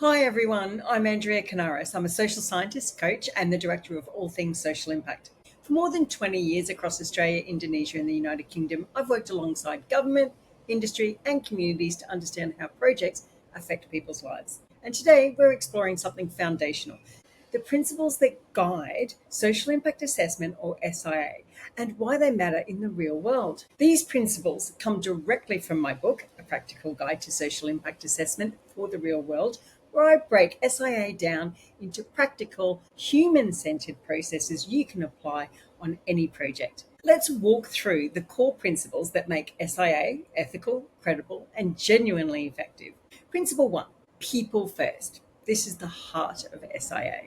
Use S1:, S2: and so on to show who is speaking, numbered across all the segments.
S1: Hi everyone, I'm Andrea Kanaris. I'm a social scientist, coach, and the director of all things social impact. For more than 20 years across Australia, Indonesia, and the United Kingdom, I've worked alongside government, industry, and communities to understand how projects affect people's lives. And today we're exploring something foundational: the principles that guide social impact assessment, or SIA, and why they matter in the real world. These principles come directly from my book, A Practical Guide to Social Impact Assessment for the Real World, where I break SIA down into practical, human-centered processes you can apply on any project. Let's walk through the core principles that make SIA ethical, credible, and genuinely effective. Principle 1: people first. This is the heart of SIA.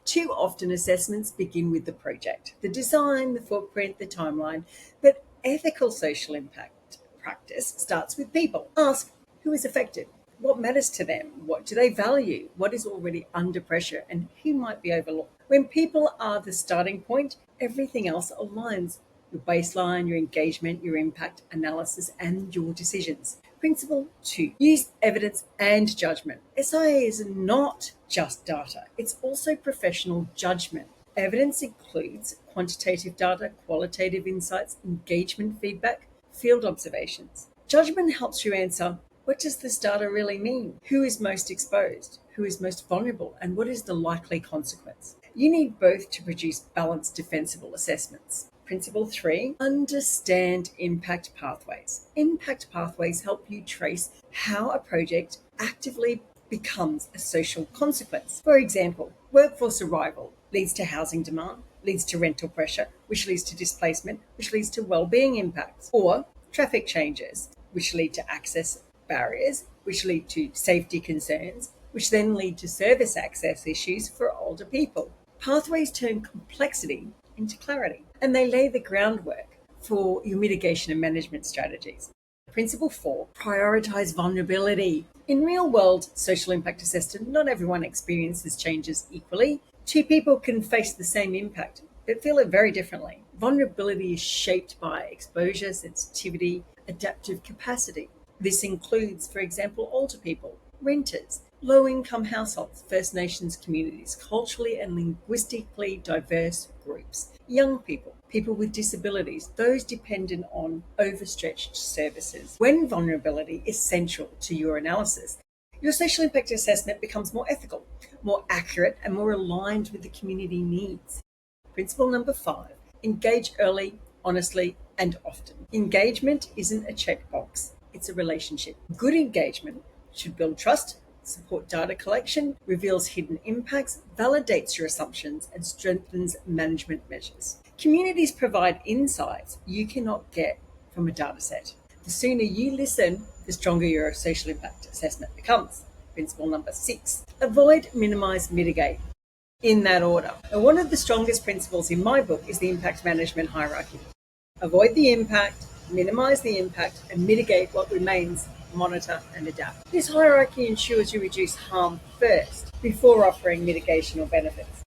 S1: Too often assessments begin with the project, the design, the footprint, the timeline, but ethical social impact practice starts with people. Ask who is affected, what matters to them, what do they value, what is already under pressure, and who might be overlooked. When people are the starting point, everything else aligns: your baseline, your engagement, your impact analysis, and your decisions. Principle 2: use evidence and judgment. SIA is not just data, it's also professional judgment. Evidence includes quantitative data, qualitative insights, engagement feedback, field observations. Judgment helps you answer: what does this data really mean? Who is most exposed? Who is most vulnerable? And what is the likely consequence? You need both to produce balanced, defensible assessments. Principle 3: understand impact pathways. Impact pathways help you trace how a project actively becomes a social consequence. For example, workforce arrival leads to housing demand, leads to rental pressure, which leads to displacement, which leads to well-being impacts, or traffic changes, which lead to access barriers, which lead to safety concerns, which then lead to service access issues for older people. Pathways turn complexity into clarity, and they lay the groundwork for your mitigation and management strategies. Principle 4: prioritize vulnerability. In real world social impact assessment, not everyone experiences changes equally. Two people can face the same impact but feel it very differently. Vulnerability is shaped by exposure, sensitivity, adaptive capacity. This includes, for example, older people, renters, low-income households, First Nations communities, culturally and linguistically diverse groups, young people, people with disabilities, those dependent on overstretched services. When vulnerability is central to your analysis, your social impact assessment becomes more ethical, more accurate, and more aligned with the community needs. Principle number 5: engage early, honestly, and often. Engagement isn't a checkbox, it's a relationship. Good engagement should build trust, support data collection, reveals hidden impacts, validates your assumptions, and strengthens management measures. Communities provide insights you cannot get from a data set. The sooner you listen, the stronger your social impact assessment becomes. Principle number 6: avoid, minimize, mitigate. In that order. And one of the strongest principles in my book is the impact management hierarchy. Avoid the impact, minimize the impact, and mitigate what remains, monitor and adapt. This hierarchy ensures you reduce harm first before offering mitigation or benefits.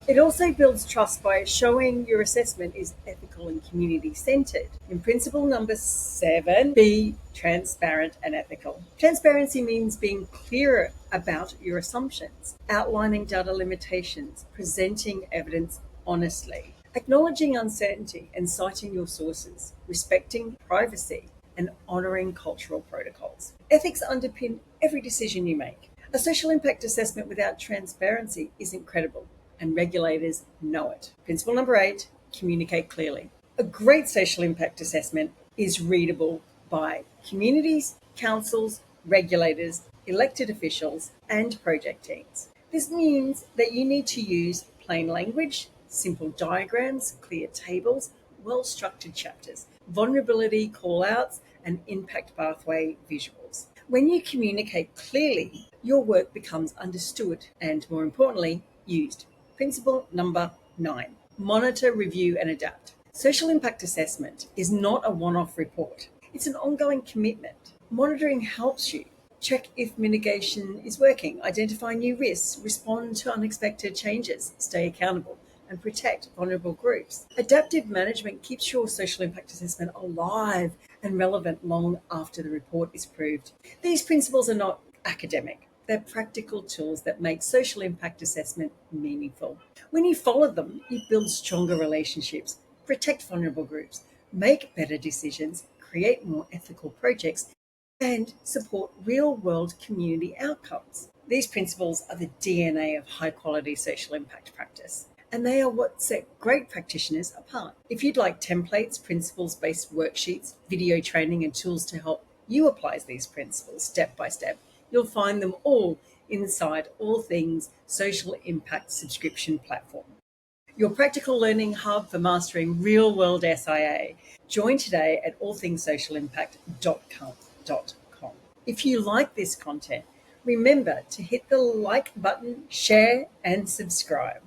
S1: It also builds trust by showing your assessment is ethical and community-centered. In principle number 7, be transparent and ethical. Transparency means being clearer about your assumptions, outlining data limitations, presenting evidence honestly, acknowledging uncertainty and citing your sources, respecting privacy, and honoring cultural protocols. Ethics underpin every decision you make. A social impact assessment without transparency isn't credible, and regulators know it. Principle number 8, communicate clearly. A great social impact assessment is readable by communities, councils, regulators, elected officials, and project teams. This means that you need to use plain language, simple diagrams, clear tables, well-structured chapters, vulnerability call-outs, and impact pathway visuals. When you communicate clearly, your work becomes understood and, more importantly, used. Principle number 9, monitor, review, and adapt. Social impact assessment is not a one-off report. It's an ongoing commitment. Monitoring helps you check if mitigation is working, identify new risks, respond to unexpected changes, stay accountable, and protect vulnerable groups. Adaptive management keeps your social impact assessment alive and relevant long after the report is approved. These principles are not academic. They're practical tools that make social impact assessment meaningful. When you follow them, you build stronger relationships, protect vulnerable groups, make better decisions, create more ethical projects, and support real world community outcomes. These principles are the DNA of high quality social impact practice, and they are what set great practitioners apart. If you'd like templates, principles based worksheets, video training, and tools to help you apply these principles step by step, you'll find them all inside All Things Social Impact subscription platform, your practical learning hub for mastering real world SIA. Join today at allthingssocialimpact.com. If you like this content, remember to hit the like button, share, and subscribe.